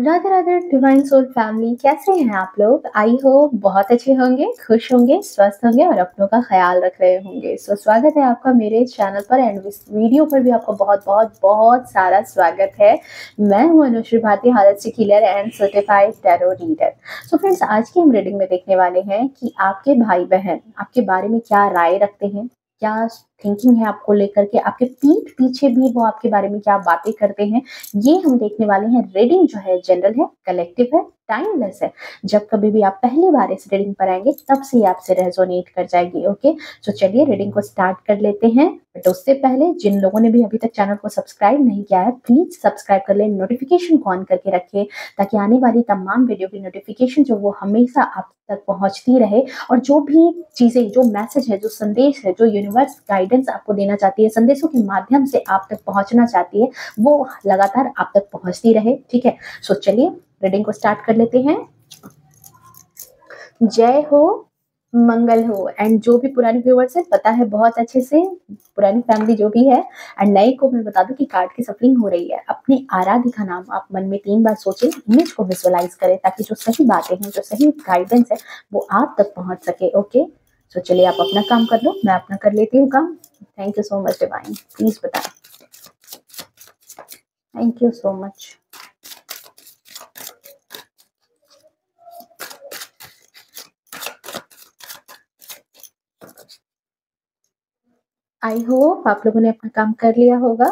Radhe Radhe divine soul family, कैसे हैं आप लोग? आई होप बहुत अच्छे होंगे, खुश होंगे, स्वस्थ होंगे और अपनों का ख्याल रख रहे होंगे। सो स्वागत है आपका मेरे चैनल पर एंड इस वीडियो पर भी आपका बहुत बहुत बहुत सारा स्वागत है। मैं हूं Anushri Bharti, holistic healer and certified tarot reader. So friends, आज की हम रीडिंग में देखने वाले हैं कि आपके भाई बहन आपके बारे में क्या राय रखते हैं, क्या थिंकिंग है आपको लेकर के, आपके पीठ पीछे भी वो आपके बारे में क्या बातें करते हैं। ये हम देखने वाले हैं। रीडिंग जो है जनरल है, कलेक्टिव है, टाइमलेस है। जब कभी भी आप पहली बार इस रीडिंग पर आएंगे तब से आपसे रेजोनेट कर जाएगी। ओके, तो चलिए रीडिंग को स्टार्ट कर लेते हैं। बट उससे पहले जिन लोगों ने भी अभी तक चैनल को सब्सक्राइब नहीं किया है, प्लीज सब्सक्राइब कर लें, नोटिफिकेशन को ऑन करके रखें ताकि आने वाली तमाम वीडियो की नोटिफिकेशन जो वो हमेशा आप तक पहुंचती रहे। और जो भी चीजें, जो मैसेज है, जो संदेश है, जो यूनिवर्स गाइडेंस आपको देना चाहती है, संदेशों के माध्यम से आप तक पहुंचना चाहती है, वो लगातार आप तक पहुंचती रहे। ठीक है, सो चलिए रीडिंग को स्टार्ट कर लेते हैं। जय हो, मंगल हो। एंड जो भी पुरानी व्यूअर्स है, पता है बहुत अच्छे से, पुरानी फैमिली जो भी है, एंड नई को मैं बता दूं कि कार्ड की सफलिंग हो रही है। अपने आराध्य का नाम आप मन में 3 बार सोचें, इमेज को विजुअलाइज करें ताकि जो सही बातें हैं, जो सही गाइडेंस है, वो आप तक पहुंच सके। ओके, सो चलिए आप अपना काम कर लो, मैं अपना कर लेती हूँ काम। Thank you so much Divine, please बताएं। Thank you so much. I hope आप लोगों ने अपना काम कर लिया होगा।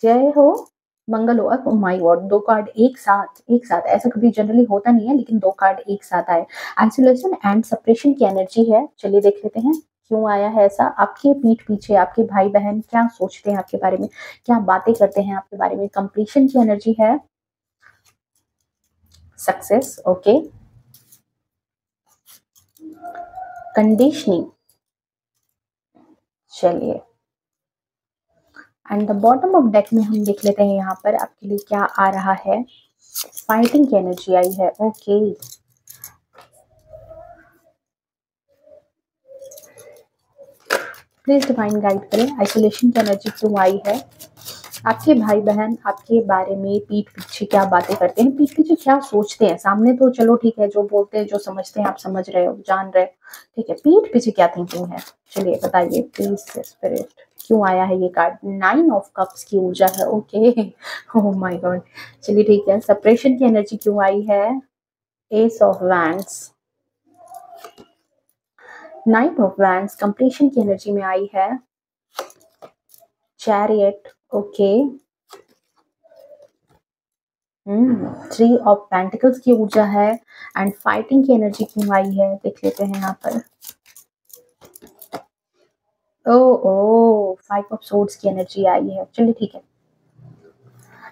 जय हो, मंगल हो। अब माय गॉड, 2 कार्ड एक साथ ऐसा कभी जनरली होता नहीं है, लेकिन 2 कार्ड एक साथ आए। आइसोलेशन एंड सेपरेशन की एनर्जी है। चलिए देख लेते हैं क्यों आया है ऐसा। आपके पीठ पीछे आपके भाई बहन क्या सोचते हैं आपके बारे में, क्या बातें करते हैं आपके बारे में। कंप्लीशन की एनर्जी है, सक्सेस, ओके, कंडीशनिंग। चलिए, and the bottom of deck में हम देख लेते हैं यहाँ पर आपके लिए क्या आ रहा है। फाइटिंग की एनर्जी आई है। ओके, प्लीज डिवाइन गाइड करें, आइसोलेशन की एनर्जी क्यों आई है। आपके भाई बहन आपके बारे में पीठ पीछे क्या बातें करते हैं, पीठ पीछे क्या सोचते हैं। सामने तो चलो ठीक है, जो बोलते हैं, जो समझते हैं, आप समझ रहे हो, जान रहे हो, ठीक है। पीठ पीछे क्या थिंकिंग है, चलिए बताइए प्लीज स्पिरिट। क्यों आया है ये कार्ड? 9 ऑफ कप्स की ऊर्जा है। ओके, ओह माय गॉड, चलिए ठीक है। सेपरेशन की एनर्जी क्यों आई है? S of wands, 9 of wands completion की एनर्जी में आई है। चैरियट, ओके, 3 ऑफ पेंटिकल्स की ऊर्जा है। एंड फाइटिंग की एनर्जी क्यों आई है, देख लेते हैं यहाँ पर। ओ ओ 5 ऑफ सोर्ड्स की एनर्जी आई है। चलिए ठीक है,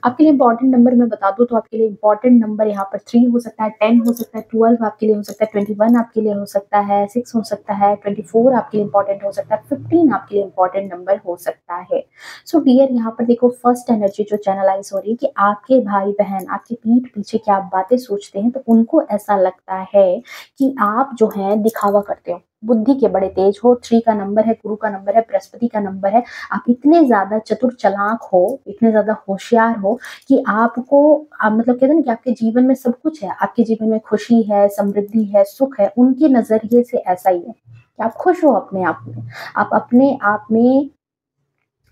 आपके लिए इंपॉर्टेंट नंबर मैं बता दूं तो आपके लिए इंपॉर्टेंट नंबर यहाँ पर 3 हो सकता है, 10 हो सकता है, 12 आपके लिए हो सकता है, 21 आपके लिए हो सकता है, 6 हो सकता है, 24 आपके लिए इंपॉर्टेंट हो सकता है, 15 आपके लिए इंपॉर्टेंट नंबर हो सकता है। सो डियर, यहाँ पर देखो फर्स्ट एनर्जी जो चैनलाइज हो रही है कि आपके भाई बहन आपके पीठ पीछे क्या बातें सोचते हैं, तो उनको ऐसा लगता है कि आप जो है दिखावा करते हो, बुद्धि के बड़े तेज हो। 3 का नंबर है, गुरु का नंबर है, बृहस्पति का नंबर है। आप इतने ज्यादा चतुर चालाक हो, इतने ज्यादा होशियार हो कि आपको आप मतलब कहते हैं ना कि आपके जीवन में सब कुछ है, आपके जीवन में खुशी है, समृद्धि है, सुख है। उनके नजरिए से ऐसा ही है कि आप खुश हो अपने आप में, आप अपने आप में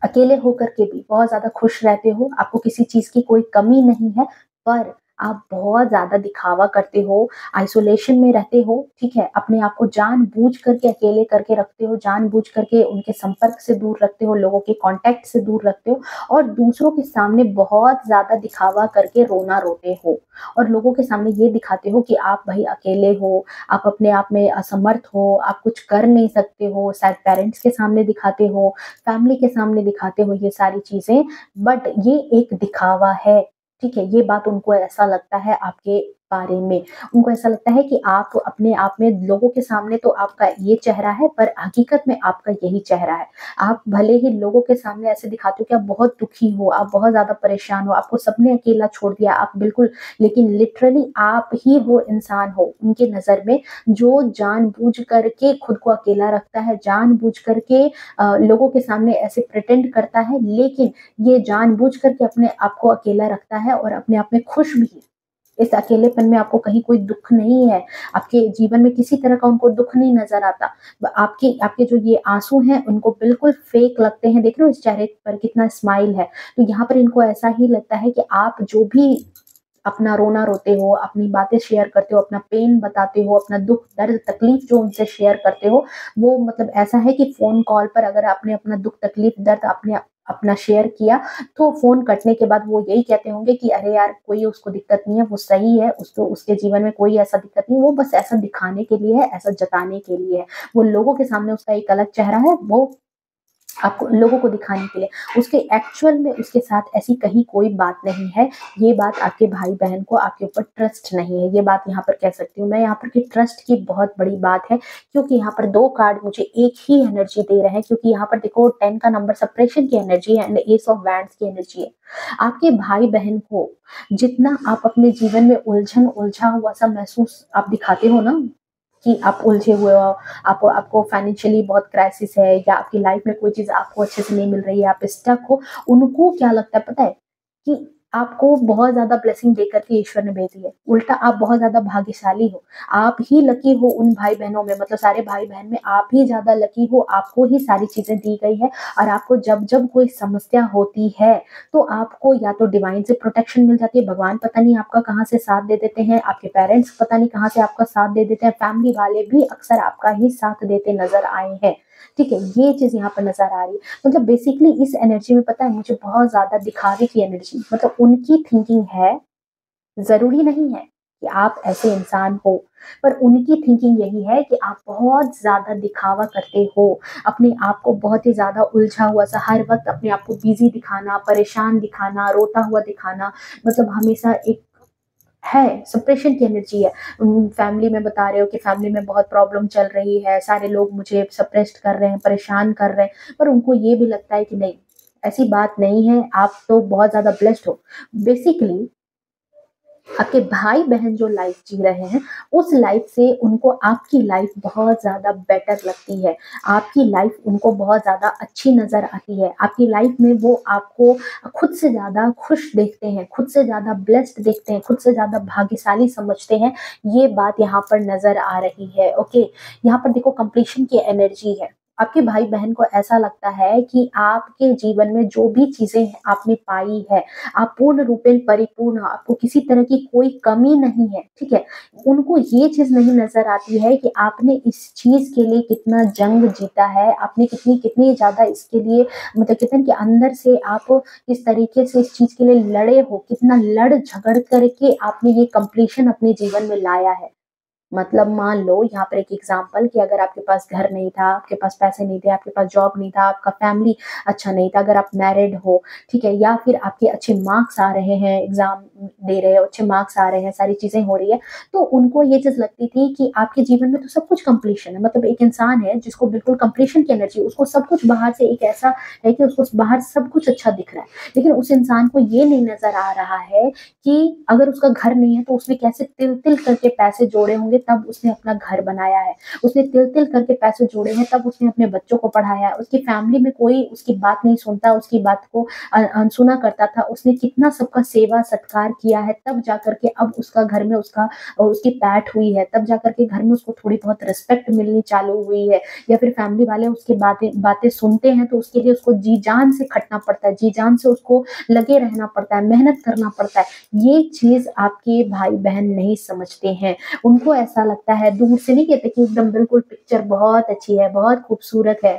अकेले होकर के भी बहुत ज्यादा खुश रहते हो, आपको किसी चीज की कोई कमी नहीं है। पर आप बहुत ज्यादा दिखावा करते हो, आइसोलेशन में रहते हो, ठीक है। अपने आप को जानबूझ करके अकेले करके रखते हो, जानबूझ करके उनके संपर्क से दूर रखते हो, लोगों के कांटेक्ट से दूर रखते हो, और दूसरों के सामने बहुत ज्यादा दिखावा करके रोना रोते हो, और लोगों के सामने ये दिखाते हो कि आप भाई अकेले हो, आप अपने आप में असमर्थ हो, आप कुछ कर नहीं सकते हो। शायद पेरेंट्स के सामने दिखाते हो, फैमिली के सामने दिखाते हो ये सारी चीजें, बट ये एक दिखावा है, ठीक है। ये बात उनको ऐसा लगता है आपके बारे में, उनको ऐसा लगता है कि आप अपने आप में, लोगों के सामने तो आपका ये चेहरा है, पर हकीकत में आपका यही चेहरा है। आप भले ही लोगों के सामने ऐसे दिखाते हो कि आप बहुत दुखी हो, आप बहुत ज्यादा परेशान हो, आपको सबने अकेला छोड़ दिया, आप बिल्कुल, लेकिन लिटरली आप ही वो इंसान हो उनके नजर में जो जानबूझ करके खुद को अकेला रखता है, जानबूझ करके लोगों के सामने ऐसे प्रिटेंड करता है, लेकिन ये जानबूझ करके अपने आप को अकेला रखता है और अपने आप में खुश भी है। इस अकेलेपन में आपको कहीं कोई दुःख नहीं है, आपके जीवन में किसी तरह का उनको दुःख नहीं नज़र आता। ब आपके आपके जो ये आँसू हैं, उनको बिल्कुल फ़ेक लगते हैं, देख रहे हो इस चेहरे पर कितना स्माइल है। तो यहाँ पर इनको ऐसा ही लगता है कि आप जो भी अपना रोना रोते हो, अपनी बातें शेयर करते हो, अपना पेन बताते हो, अपना दुःख, दर्द, तकलीफ़ जो उनसे शेयर करते हो, वो मतलब ऐसा है कि फ़ोन कॉल पर अगर आपने अपना दुःख, तकलीफ़, दर्द आपने अपना शेयर किया, तो फ़ोन कटने के बाद वो यही कहते होंगे कि अरे यार, कोई उसको दिक्कत नहीं है, वो सही है, उसको उसके जीवन में कोई ऐसा दिक्कत नहीं है, वो बस ऐसा दिखाने के लिए है, ऐसा जताने के लिए है। वो लोगों के सामने उसका एक अलग चेहरा है, वो आपको लोगों को दिखाने के लिए, उसके एक्चुअल में उसके साथ ऐसी कहीं कोई बात नहीं है। ये बात आपके भाई-बहन को आपके ऊपर ट्रस्ट नहीं है, ये बात यहाँ पर कह सकती हूँ मैं यहाँ पर कि ट्रस्ट की बहुत बड़ी बात है, क्योंकि यहाँ पर 2 कार्ड मुझे एक ही एनर्जी दे रहे हैं, क्योंकि यहाँ पर देखो 10 का नंबर सेपरेशन की एनर्जी है एंड एस ऑफ वैंड्स की एनर्जी है। आपके भाई-बहन को जितना आप अपने जीवन में उलझा हुआ-सा महसूस आप दिखाते हो ना, कि आप उलझे हुए हो, आपको आपको फाइनेंशियली बहुत क्राइसिस है या आपकी लाइफ में कोई चीज़ आपको अच्छे से नहीं मिल रही है, आप स्टक हो, उनको क्या लगता है पता है? कि आपको बहुत ज़्यादा ब्लेसिंग दे कर के ईश्वर ने भेजी है। उल्टा आप बहुत ज़्यादा भाग्यशाली हो। आप ही लकी हो उन भाई-बहनों में, मतलब सारे भाई-बहन में आप ही ज़्यादा लकी हो, आपको ही सारी चीज़ें दी गई है और आपको जब-जब कोई समस्या होती है, तो आपको या तो डिवाइन से प्रोटेक्शन मिल जाती है, भगवान पता नहीं आपका कहाँ से साथ दे देते हैं, आपके पेरेंट्स पता नहीं कहाँ से आपका साथ दे देते हैं, फैमिली वाले भी अक्सर आपका ही साथ देते नज़र आए हैं। ठीक है? ये चीज़ यहाँ पर नज़र आ रही है। मतलब बेसिकली इस एनर्जी में पता है मुझे बहुत ज़्यादा दिखावे की एनर्जी, मतलब उनकी थिंकिंग है, ज़रूरी नहीं है कि आप ऐसे इंसान हो, पर उनकी थिंकिंग यही है कि आप बहुत ज़्यादा दिखावा करते हो, अपने आप को बहुत ही ज़्यादा उलझा हुआ-सा हर वक़्त अपने आप को बिज़ी दिखाना, परेशान दिखाना, रोता हुआ दिखाना, मतलब हमेशा एक है, सेपरेशन की एनर्जी है। फैमिली में बता रहे हो कि फैमिली में बहुत प्रॉब्लम चल रही है, सारे लोग मुझे सप्रेस्ड कर रहे हैं, परेशान कर रहे हैं, पर उनको ये भी लगता है कि नहीं, ऐसी बात नहीं है, आप तो बहुत ज़्यादा ब्लेस्ड हो। बेसिकली आपके भाई-बहन जो लाइफ जी रहे हैं, उस लाइफ से उनको आपकी लाइफ बहुत ज़्यादा बेटर लगती है। आपकी लाइफ उनको बहुत ज़्यादा अच्छी नज़र आती है। आपकी लाइफ में वो आपको खुद से ज़्यादा खुश देखते हैं, खुद से ज़्यादा ब्लेस्ड देखते हैं, खुद से ज़्यादा भाग्यशाली समझते हैं। ये बात यहाँ पर नज़र आ रही है, ओके? यहाँ पर देखो कंप्लीशन की एनर्जी है। आपके भाई-बहन को ऐसा लगता है कि आपके जीवन में जो भी चीज़ें आपने पाई है, आप पूर्ण रूपेण परिपूर्ण हो, आपको किसी तरह की कोई कमी नहीं है, ठीक है? उनको ये चीज़ नहीं नज़र आती है कि आपने इस चीज़ के लिए कितना जंग जीता है, आपने कितनी कितनी ज़्यादा इसके लिए मतलब कहते हैं कि अंदर से आप किस तरीके से इस चीज़ के लिए लड़े हो, कितना लड़ झगड़ करके आपने ये कंप्लीशन अपने जीवन में लाया है। मतलब मान लो यहाँ पर एक एग्जांपल कि अगर आपके पास घर नहीं था, आपके पास पैसे नहीं थे, आपके पास जॉब नहीं था, आपका फैमिली अच्छा नहीं था, अगर आप मैरिड हो, ठीक है? या फिर आपके अच्छे मार्क्स आ रहे हैं, एग्ज़ाम दे रहे हो, अच्छे मार्क्स आ रहे हैं, सारी चीज़ें हो रही है, तो उनको ये चीज़ लगती थी कि आपके जीवन में तो सब कुछ कंप्लीशन है। मतलब एक इंसान है जिसको बिल्कुल कंप्लीशन की एनर्जी, उसको सब कुछ बाहर से एक ऐसा है कि उसको बाहर सब कुछ अच्छा दिख रहा है। लेकिन उस इंसान को ये नहीं नज़र आ रहा है कि अगर उसका घर नहीं है तो उसने कैसे तिल-तिल करके पैसे जोड़े होंगे तब उसने अपना घर बनाया है। उसने तिल-तिल करके पैसे जोड़े हैं तब उसने अपने बच्चों को पढ़ाया है। उसकी फैमिली में कोई उसकी बात नहीं सुनता, उसकी बात को अनसुना करता था। उसने कितना सबका सेवा-सत्कार किया है तब जाकर के अब उसका घर में उसकी पैठ हुई है। तब जाकर के घर में उसको थोड़ी बहुत रिस्पेक्ट मिलनी चालू हुई है या फिर फैमिली वाले उसकी बातें बातें सुनते हैं तो उसके लिए उसको जी-जान से खटना पड़ता है, जी-जान से उसको लगे रहना पड़ता है, मेहनत करना पड़ता है। ये चीज़ आपके भाई-बहन नहीं समझते हैं। उनको ऐसा लगता है दूर से नहीं कहते कि एकदम बिल्कुल पिक्चर बहुत अच्छी है, बहुत खूबसूरत है।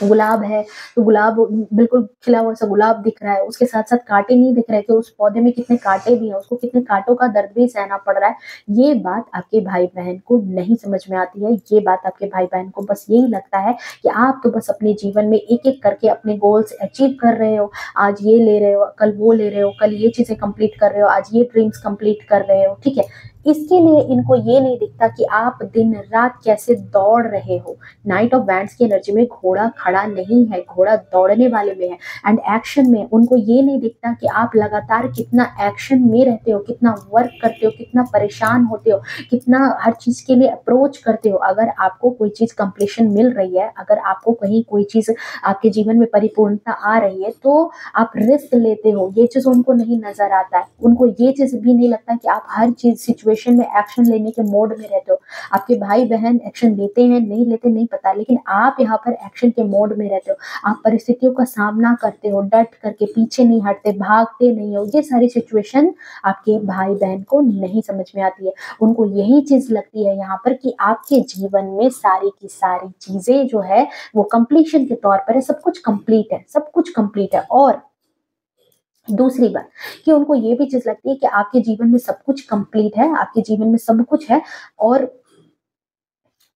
गुलाब है, तो गुलाब बिल्कुल खिला हुआ सा गुलाब दिख रहा है, उसके साथ-साथ काँटे नहीं दिख रहे कि उस पौधे में कितने काँटे भी हैं, उसको कितने काँटों का दर्द भी सहना पड़ रहा है। ये बात आपके भाई-बहन को नहीं समझ में आती है, ये बात आपके भाई-बहन को बस यही लगता है कि आप तो बस अपने जीवन में एक-एक करके अपने गोल्स अचीव कर रहे हो। आज ये ले रहे हो, कल वो ले रहे हो, कल ये चीज़ें कंप्लीट कर रहे हो, आज ये ड्रीम्स कंप्लीट कर रहे हो, ठीक है? इसके लिए इनको ये नहीं दिखता कि आप दिन रात कैसे दौड़ रहे हो। नाइट ऑफ वैंड्स की एनर्जी में घोड़ा खड़ा नहीं है, घोड़ा दौड़ने वाले में है एंड एक्शन में। उनको ये नहीं दिखता कि आप लगातार कितना एक्शन में रहते हो, कितना वर्क करते हो, कितना परेशान होते हो, कितना हर चीज के लिए अप्रोच करते हो। अगर आपको कोई चीज कंप्लीशन मिल रही है, अगर आपको कहीं कोई चीज आपके जीवन में परिपूर्णता आ रही है, तो आप रिस्क लेते हो। ये चीज उनको नहीं नजर आता है। उनको ये चीज भी नहीं लगता कि आप हर चीज सिचुएशन में एक्शन लेने के मोड में रहते हो। आपके भाई बहन एक्शन लेते हैं नहीं लेते नहीं पता, लेकिन आप यहाँ पर एक्शन के मोड में रहते हो। आप परिस्थितियों का सामना करते हो, डट करके पीछे नहीं हटते, भागते नहीं हो। ये सारी सिचुएशन आपके भाई बहन को नहीं समझ में आती है। उनको यही चीज लगती है यहाँ पर कि आपके जीवन में सारी की सारी चीजें जो है वो कंप्लीशन के तौर पर है, सब कुछ कंप्लीट है, सब कुछ कंप्लीट है। और दूसरी बात कि उनको ये भी चीज लगती है कि आपके जीवन में सब कुछ कंप्लीट है, आपके जीवन में सब कुछ है, और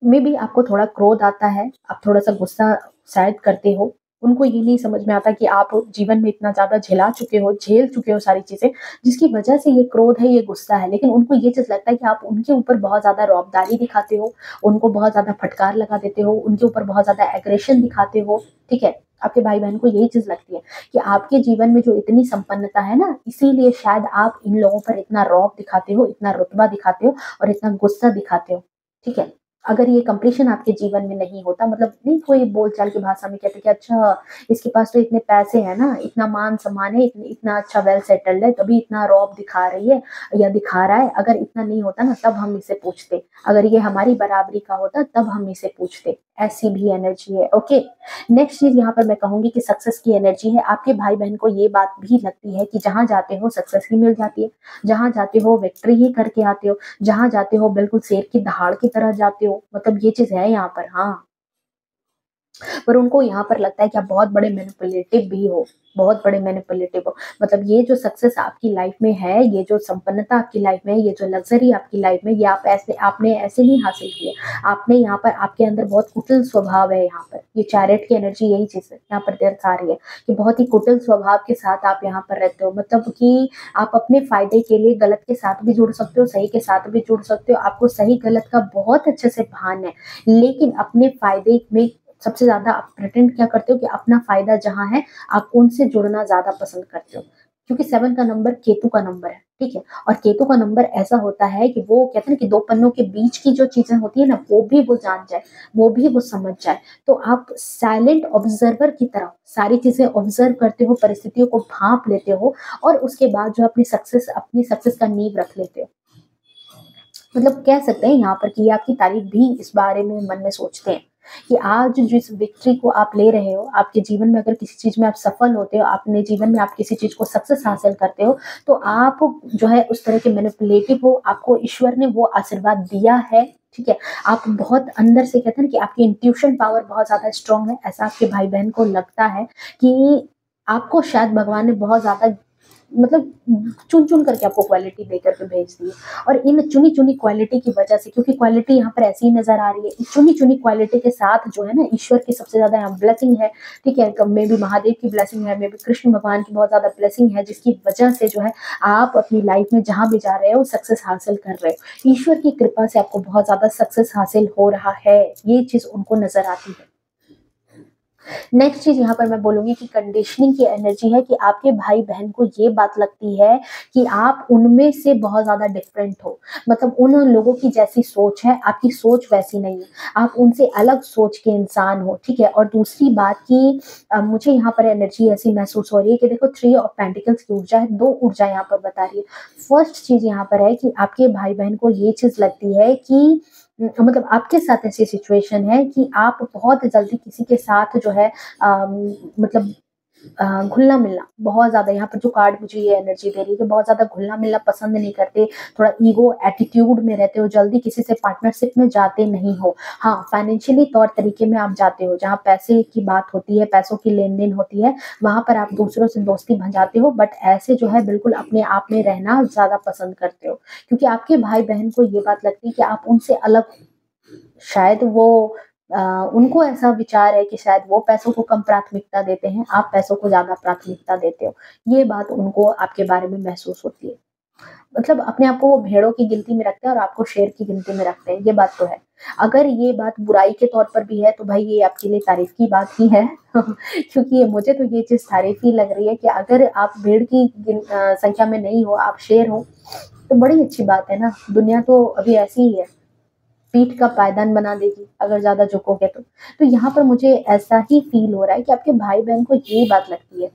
मे बी आपको थोड़ा क्रोध आता है, आप थोड़ा सा गुस्सा शायद करते हो। उनको ये नहीं समझ में आता कि आप जीवन में इतना ज्यादा झेला चुके हो, झेल चुके हो सारी चीजें, जिसकी वजह से ये क्रोध है, ये गुस्सा है। लेकिन उनको ये चीज लगता है कि आप उनके ऊपर बहुत ज्यादा रौबदारी दिखाते हो, उनको बहुत ज्यादा फटकार लगा देते हो, उनके ऊपर बहुत ज्यादा एग्रेशन दिखाते हो। ठीक है, आपके भाई बहन को यही चीज लगती है कि आपके जीवन में जो इतनी संपन्नता है ना, इसीलिए शायद आप इन लोगों पर इतना रौब दिखाते हो, इतना रुतबा दिखाते हो और इतना गुस्सा दिखाते हो। ठीक है, अगर ये कंप्लीशन आपके जीवन में नहीं होता, मतलब नहीं कोई बोलचाल की भाषा में कहते कि अच्छा इसके पास तो इतने पैसे हैं ना, इतना मान सम्मान है, इतना अच्छा वेल सेटल्ड है, तभी इतना रौब दिखा रही है या दिखा रहा है। अगर इतना नहीं होता ना तब हम इसे पूछते, अगर ये हमारी बराबरी का होता तब हम इसे पूछते। ऐसी भी एनर्जी है। ओके, नेक्स्ट चीज यहाँ पर मैं कहूंगी कि सक्सेस की एनर्जी है। आपके भाई बहन को ये बात भी लगती है कि जहां जाते हो सक्सेस ही मिल जाती है, जहां जाते हो विक्ट्री ही करके आते हो, जहां जाते हो बिल्कुल शेर की दहाड़ की तरह जाते हो। मतलब ये चीज है यहाँ पर। हाँ, पर उनको यहाँ पर लगता है कि आप बहुत बड़े मैनिपुलेटिव भी हो, बहुत बड़े मैनिपुलेटिव हो। मतलब ये जो सक्सेस आपकी लाइफ में है, ये जो संपन्नता आपकी लाइफ में है, ये जो लग्जरी आपकी लाइफ में, ये आपने ऐसे नहीं हासिल किए। आपने यहाँ पर, आपके अंदर बहुत कुटिल स्वभाव है। यहाँ पर ये चैरिट की एनर्जी यही चीज है यहाँ पर दर्शा रही है कि बहुत ही कुटिल स्वभाव के साथ आप यहाँ पर रहते हो। मतलब कि आप अपने फायदे के लिए गलत के साथ भी जुड़ सकते हो, सही के साथ भी जुड़ सकते हो। आपको सही गलत का बहुत अच्छे से भान है, लेकिन अपने फायदे में सबसे ज्यादा आप प्रिटेंड क्या करते हो कि अपना फायदा जहां है आप उनसे जुड़ना ज्यादा पसंद करते हो। क्योंकि 7 का नंबर केतु का नंबर है। ठीक है, और केतु का नंबर ऐसा होता है कि वो कहते हैं कि दो पन्नों के बीच की जो चीजें होती है ना, वो भी वो जान जाए, वो भी वो समझ जाए। तो आप साइलेंट ऑब्जर्वर की तरह सारी चीजें ऑब्जर्व करते हो, परिस्थितियों को भांप लेते हो, और उसके बाद जो अपनी सक्सेस का नींव रख लेते हो। मतलब कह सकते हैं यहाँ पर कि आपकी तारीफ भी इस बारे में मन में सोचते हैं कि आज जिस विक्ट्री को आप ले रहे हो, आपके जीवन में अगर किसी चीज में आप सफल होते हो, अपने जीवन में आप किसी चीज को सक्सेस हासिल करते हो, तो आप जो है उस तरह के मैनिपुलेटिव हो, आपको ईश्वर ने वो आशीर्वाद दिया है। ठीक है, आप बहुत अंदर से कहते हैं कि आपकी इंट्यूशन पावर बहुत ज्यादा स्ट्रांग है। ऐसा आपके भाई बहन को लगता है कि आपको शायद भगवान ने बहुत ज्यादा, मतलब चुन चुन करके आपको क्वालिटी दे करके भेज दी है। और इन चुनी चुनी क्वालिटी की वजह से, क्योंकि क्वालिटी यहाँ पर ऐसी ही नजर आ रही है, इस चुनी चुनी क्वालिटी के साथ जो है ना ईश्वर की सबसे ज्यादा यहाँ ब्लेसिंग है। ठीक है, मे भी महादेव की ब्लेसिंग है, मे भी कृष्ण भगवान की बहुत ज्यादा ब्लेसिंग है, जिसकी वजह से जो है आप अपनी लाइफ में जहां भी जा रहे हो सक्सेस हासिल कर रहे हो। ईश्वर की कृपा से आपको बहुत ज्यादा सक्सेस हासिल हो रहा है, ये चीज उनको नजर आती है। नेक्स्ट चीज यहाँ पर मैं बोलूंगी कि कंडीशनिंग की एनर्जी है कि आपके भाई बहन को ये बात लगती है कि आप उनमें से बहुत ज्यादा डिफरेंट हो। मतलब उन लोगों की जैसी सोच है, आपकी सोच वैसी नहीं है, आप उनसे अलग सोच के इंसान हो। ठीक है, और दूसरी बात कि मुझे यहाँ पर एनर्जी ऐसी महसूस हो रही है कि देखो 3 ऑफ पेंटिकल्स की ऊर्जा है, 2 ऊर्जा यहाँ पर बता रही है। फर्स्ट चीज यहाँ पर है कि आपके भाई बहन को ये चीज लगती है कि मतलब आपके साथ ऐसी सिचुएशन है कि आप बहुत जल्दी किसी के साथ जो है मतलब घुलना मिलना बहुत ज्यादा, यहाँ पर जो कार्ड मुझे ये एनर्जी दे रही है कि बहुत ज्यादा घुलना मिलना पसंद नहीं करते, थोड़ा ईगो एटीट्यूड में रहते हो, जल्दी किसी से पार्टनरशिप में जाते नहीं हो। हाँ, फाइनेंशियली तौर तरीके में आप जाते हो, जहाँ पैसे की बात होती है, पैसों की लेन देन होती है, वहां पर आप दूसरों से दोस्ती भंजाते हो, बट ऐसे जो है बिल्कुल अपने आप में रहना ज्यादा पसंद करते हो। क्योंकि आपके भाई बहन को ये बात लगती है कि आप उनसे अलग, शायद वो उनको ऐसा विचार है कि शायद वो पैसों को कम प्राथमिकता देते हैं, आप पैसों को ज्यादा प्राथमिकता देते हो। ये बात उनको आपके बारे में महसूस होती है। मतलब अपने आप को वो भेड़ों की गिनती में रखते हैं और आपको शेर की गिनती में रखते हैं, ये बात तो है। अगर ये बात बुराई के तौर पर भी है तो भाई ये आपके लिए तारीफ़ की बात ही है क्योंकि ये मुझे तो ये चीज़ तारीफ़ ही लग रही है कि अगर आप भेड़ की संख्या में नहीं हो, आप शेर हो, तो बड़ी अच्छी बात है ना। दुनिया तो अभी ऐसी ही है, पीठ का पायदान बना देगी अगर ज़्यादा झुकोगे तो। तो यहाँ पर मुझे ऐसा ही फ़ील हो रहा है कि आपके भाई-बहन को ये बात लगती है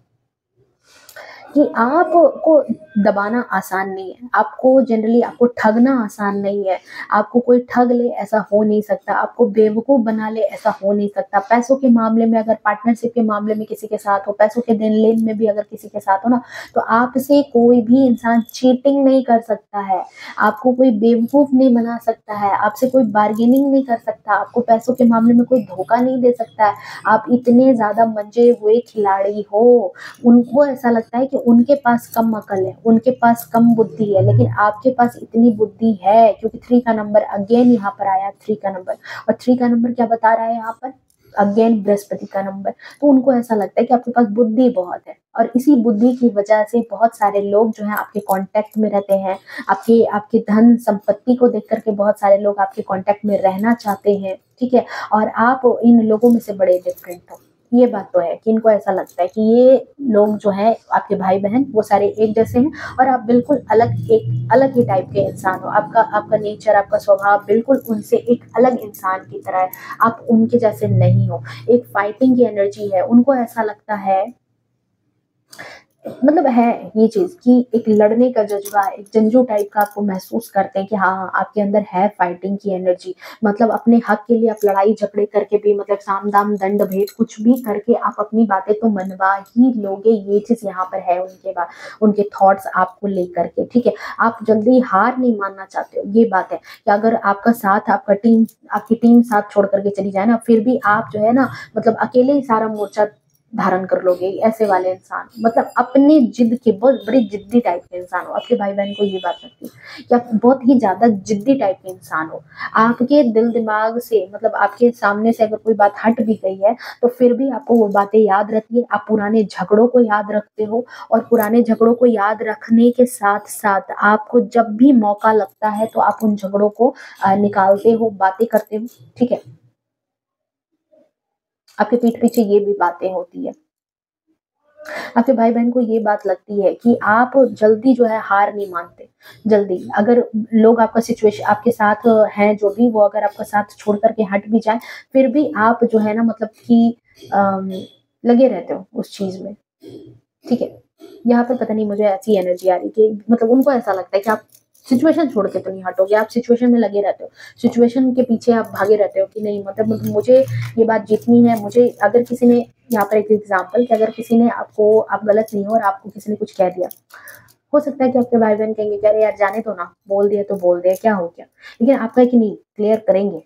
कि आपको दबाना आसान नहीं है, आपको जनरली आपको ठगना आसान नहीं है, आपको कोई ठग ले ऐसा हो नहीं सकता, आपको बेवकूफ़ बना ले ऐसा हो नहीं सकता। पैसों के मामले में अगर पार्टनरशिप के मामले में किसी के साथ हो, पैसों के देन-लेन में भी अगर किसी के साथ हो ना, तो आपसे कोई भी इंसान चीटिंग नहीं कर सकता है, आपको कोई बेवकूफ़ नहीं बना सकता है, आपसे कोई बार्गेनिंग नहीं कर सकता, आपको पैसों के मामले में कोई धोखा नहीं दे सकता है। आप इतने ज़्यादा मंजे हुए खिलाड़ी हो, उनको ऐसा लगता है कि उनके पास कम अकल है, उनके पास कम बुद्धि है, लेकिन आपके पास इतनी बुद्धि है क्योंकि 3 का नंबर अगेन यहाँ पर आया 3 का नंबर और 3 का नंबर क्या बता रहा है यहाँ पर? अगेन बृहस्पति का नंबर। तो उनको ऐसा लगता है कि आपके पास बुद्धि बहुत है और इसी बुद्धि की वजह से बहुत सारे लोग जो हैं आपके कॉन्टैक्ट में रहते हैं, आपके आपकी धन संपत्ति को देख कर के बहुत सारे लोग आपके कॉन्टैक्ट में रहना चाहते हैं, ठीक है? और आप इन लोगों में से बड़े डिफरेंट हो। ये बात तो है कि इनको ऐसा लगता है कि ये लोग जो हैं आपके भाई-बहन वो सारे एक जैसे हैं और आप बिल्कुल अलग ही टाइप के इंसान हो। आपका आपका नेचर, आपका स्वभाव बिल्कुल उनसे एक अलग इंसान की तरह है। आप उनके जैसे नहीं हो। एक फाइटिंग की एनर्जी है। उनको ऐसा लगता है मतलब है ये चीज़ कि एक लड़ने का जज़्बा, एक जंजू टाइप का आपको महसूस करते हैं कि हाँ, आपके अंदर है फाइटिंग की एनर्जी। मतलब अपने हक के लिए आप लड़ाई-झगड़े करके भी मतलब साम-दाम, दंड-भेद कुछ भी करके आप अपनी बातें तो मनवा ही लोगे, ये चीज़ यहाँ पर है उनके थॉट्स आपको लेकर के, ठीक है? आप जल्दी हार नहीं मानना चाहते हो, ये बात है कि अगर आपकी टीम साथ छोड़ कर के चली जाए ना, फिर भी आप जो है ना मतलब अकेले ही सारा मोर्चा धारण कर लोगे, ऐसे वाले इंसान मतलब अपनी जिद के बहुत बड़े जिद्दी टाइप के इंसान हो। आपके भाई-बहन को ये बात लगती है कि आप बहुत ही ज़्यादा जिद्दी टाइप के इंसान हो। आपके दिल-दिमाग से मतलब आपके सामने से अगर कोई बात हट भी गई है, तो फिर भी आपको वो बातें याद रहती है। आप पुराने झगड़ों को याद रखते हो और पुराने झगड़ों को याद रखने के साथ-साथ आपको जब भी मौका लगता है, तो आप उन झगड़ों को निकालते हो, बातें करते हो, ठीक है? आपके पीठ पीछे ये भी बातें होती है। आपके भाई-बहन को ये बात लगती है कि आप जल्दी जो है हार नहीं मानते, जल्दी। अगर लोग आपके साथ हैं जो भी वो अगर आपका साथ छोड़ कर के हट भी जाएँ, फिर भी आप जो है ना मतलब कि अम, लगे रहते हो उस चीज़ में, ठीक है? यहाँ पर पता नहीं मुझे ऐसी एनर्जी आ रही कि मतलब उनको ऐसा लगता है कि आप सिचुएशन छोड़ के तो नहीं हटोगे, आप सिचुएशन में लगे रहते हो। सिचुएशन के पीछे आप भागे रहते हो कि नहीं मतलब मुझे ये बात जीतनी है, मुझे अगर किसी ने यहाँ पर एक एग्ज़ाम्पल कि अगर किसी ने आप गलत नहीं हो और आपको किसी ने कुछ कह दिया। हो सकता है कि आपके भाई-बहन कहेंगे कि अरे यार जाने दो ना, बोल दिया तो बोल दिया, क्या हो गया? लेकिन आपका है कि नहीं क्लियर करेंगे,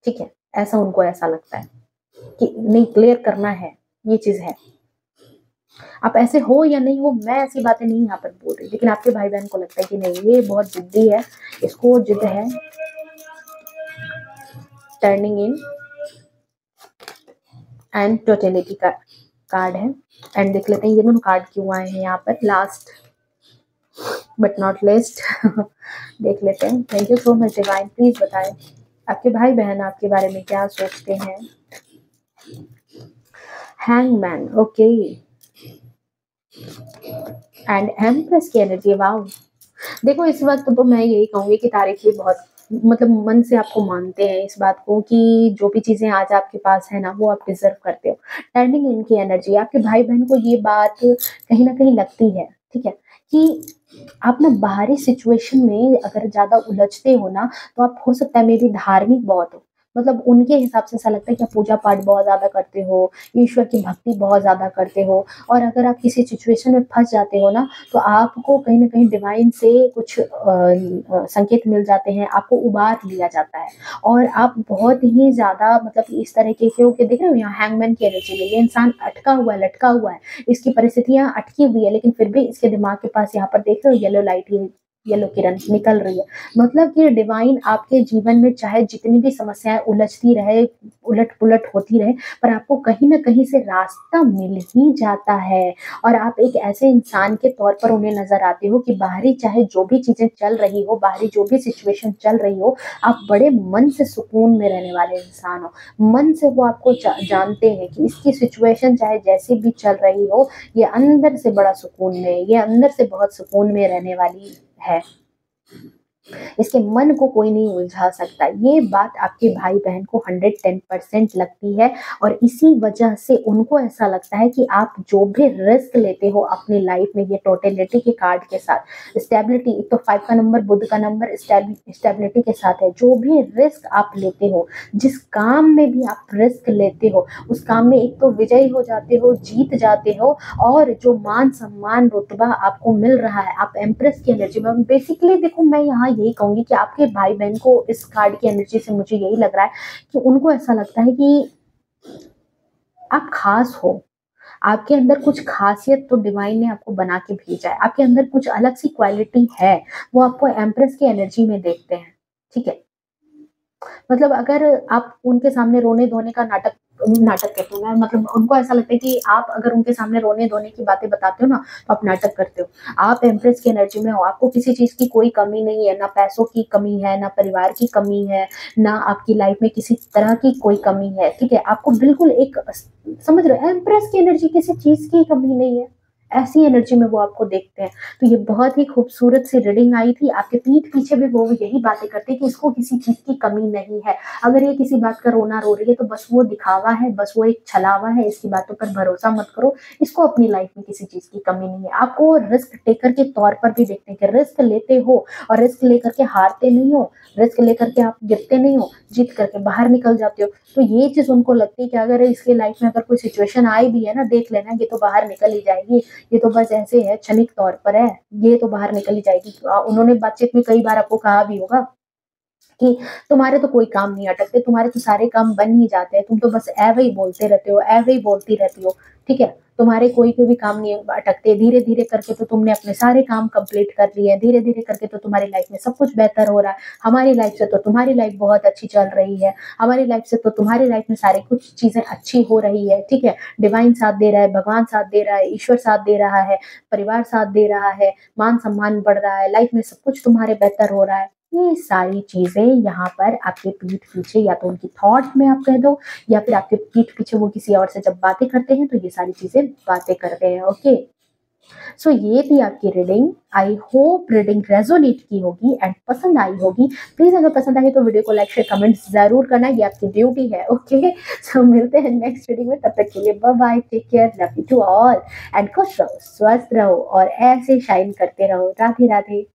ठीक है? ऐसा उनको ऐसा लगता है कि नहीं क्लियर करना है, ये चीज़ है। आप ऐसे हो या नहीं हो, मैं ऐसी बातें नहीं यहाँ पर बोल रही, लेकिन आपके भाई-बहन को लगता है कि नहीं ये बहुत ज़िद्दी है, इसको ज़िद है, टर्निंग इन एंड टोटलिटी का कार्ड है एंड देख लेते हैं ये दोनों कार्ड क्यों आए हैं यहाँ पर लास्ट बट नॉट लिस्ट देख लेते हैं। Thank you so much divine, please बताएँ आपके भाई-बहन आपके बारे में क्या सोचते हैं? हैंगमैन ओके एंड एम्प्रेस की एनर्जी वाओ! देखो इस वक़्त तो मैं यही कहूँगी कि तारीफ़ भी बहुत मतलब मन से आपको मानते हैं इस बात को कि जो भी चीज़ें आज आपके पास है ना, वो आप डिज़र्व करते हो। टर्निंग इनकी एनर्जी आपके भाई-बहन को ये बात कहीं न कहीं लगती है, ठीक है? कि आप ना बाहरी सिचुएशन में अगर ज़्यादा उलझते हो ना, तो आप हो सकता है मेबी धार्मिक बहुत हो। मतलब उनके हिसाब से ऐसा लगता है कि आप पूजा-पाठ बहुत ज़्यादा करते हो, ईश्वर की भक्ति बहुत ज़्यादा करते हो और अगर आप किसी सिचुएशन में फँस जाते हो ना, तो आपको कहीं न कहीं डिवाइन से कुछ संकेत मिल जाते हैं, आपको उबार लिया जाता है और आप बहुत ही ज़्यादा मतलब इस तरीके के हो के देख रहे हो यहाँ हैंगमैन की एनर्जी में, ये इंसान अटका हुआ है, लटका हुआ है, इसकी परिस्थितियाँ अटकी हुई है, लेकिन फिर भी इसके दिमाग के पास यहाँ पर देख रहे हो येलो लाइट ये येलो किरण निकल रही है, मतलब कि डिवाइन आपके जीवन में चाहे जितनी भी समस्याएं उलझती रहे, उलट पुलट होती रहे, पर आपको कहीं ना कहीं से रास्ता मिल ही जाता है। और आप एक ऐसे इंसान के तौर पर उन्हें नजर आते हो कि बाहरी चाहे जो भी चीजें चल रही हो, बाहरी जो भी सिचुएशन चल रही हो, आप बड़े मन से सुकून में रहने वाले इंसान हो। मन से वो आपको जानते हैं कि इसकी सिचुएशन चाहे जैसी भी चल रही हो, ये अंदर से बड़ा सुकून में, ये अंदर से बहुत सुकून में रहने वाली है। इसके मन को कोई नहीं उलझा सकता। ये बात आपके भाई बहन को 110% लगती है, और इसी वजह से उनको ऐसा लगता है कि आप जो भी रिस्क लेते हो अपनी लाइफ में, ये टोटलिटी के कार्ड के साथ स्टेबिलिटी, एक तो 5 का नंबर बुध का नंबर स्टेबिलिटी के साथ है। जो भी रिस्क आप लेते हो, जिस काम में भी आप रिस्क लेते हो, उस काम में एक तो विजयी हो जाते हो, जीत जाते हो, और जो मान सम्मान रुतबा आपको मिल रहा है, आप एम्प्रेस की एनर्जी में बेसिकली देखो, मैं यहाँ यही कहूंगी कि आपके भाई बहन को इस कार्ड की एनर्जी से मुझे यही लग रहा है कि उनको ऐसा लगता है कि आप खास हो, आपके अंदर कुछ खासियत तो डिवाइन ने आपको बना के भेजा है, आपके अंदर कुछ अलग सी क्वालिटी है, वो आपको एम्प्रेस की एनर्जी में देखते हैं। ठीक है, मतलब अगर आप उनके सामने रोने धोने का नाटक नाटक कहती हूँ मैं, मतलब उनको ऐसा लगता है कि आप अगर उनके सामने रोने धोने की बातें बताते हो ना, तो आप नाटक करते हो। आप एम्प्रेस की एनर्जी में हो, आपको किसी चीज की कोई कमी नहीं है, ना पैसों की कमी है, ना परिवार की कमी है, ना आपकी लाइफ में किसी तरह की कोई कमी है। ठीक है, आपको बिल्कुल एक, समझ रहे हो, एम्प्रेस की एनर्जी, किसी चीज की कमी नहीं है, ऐसी एनर्जी में वो आपको देखते हैं। तो ये बहुत ही खूबसूरत सी रीडिंग आई थी। आपके पीठ पीछे भी वो यही बातें करते हैं कि इसको किसी चीज की कमी नहीं है। अगर ये किसी बात का रोना रो रही है तो बस वो दिखावा है, बस वो एक छलावा है, इसकी बातों पर भरोसा मत करो। इसको अपनी लाइफ में किसी चीज की कमी नहीं है। आपको रिस्क टेकर के तौर पर भी देखते हैं कि रिस्क लेते हो, और रिस्क लेकर के हारते नहीं हो, रिस्क लेकर के आप गिरते नहीं हो, जीत करके बाहर निकल जाते हो। तो ये चीज उनको लगती है कि अगर इसके लाइफ में अगर कोई सिचुएशन आई भी है ना, देख लेना, ये तो बाहर निकल ही जाएगी, ये तो बस ऐसे है, क्षणिक तौर पर है, ये तो बाहर निकल ही जाएगी। उन्होंने बातचीत में कई बार आपको कहा भी होगा कि तुम्हारे तो कोई काम नहीं अटकते, तुम्हारे तो सारे काम बन ही जाते हैं, तुम तो बस ऐवे ही बोलते रहते हो, ऐवे ही बोलती रहती हो। ठीक है, तुम्हारे कोई के भी काम नहीं अटकते, धीरे धीरे करके तो तुमने अपने सारे काम कंप्लीट कर लिए, धीरे धीरे करके तो तुम्हारी लाइफ में सब कुछ बेहतर हो रहा है। हमारी लाइफ से तो तुम्हारी लाइफ बहुत अच्छी चल रही है, हमारी लाइफ से तो तुम्हारी लाइफ में सारी कुछ चीजें अच्छी हो रही है। ठीक है, डिवाइन साथ दे रहा है, भगवान साथ दे रहा है, ईश्वर साथ दे रहा है, परिवार साथ दे रहा है, मान सम्मान बढ़ रहा है, लाइफ में सब कुछ तुम्हारे बेहतर हो रहा है। ये सारी चीजें यहाँ पर आपके पीठ पीछे, या तो उनकी थॉट में आप कह दो, या फिर आपके पीठ पीछे वो किसी और से जब बातें करते हैं तो ये सारी चीजें बातें करते हैं। ओके, सो ये थी आपकी reading. I hope reading resonate की होगी एंड पसंद आई होगी। प्लीज अगर पसंद आई तो वीडियो को लाइक शेयर कमेंट जरूर करना, ये आपकी ड्यूटी है। ओके, सो मिलते हैं नेक्स्ट वीडियो में, तब तक के लिए bye bye, take care, love you to all, and खुश रहो, स्वस्थ रहो और ऐसे शाइन करते रहो। राधे राधे।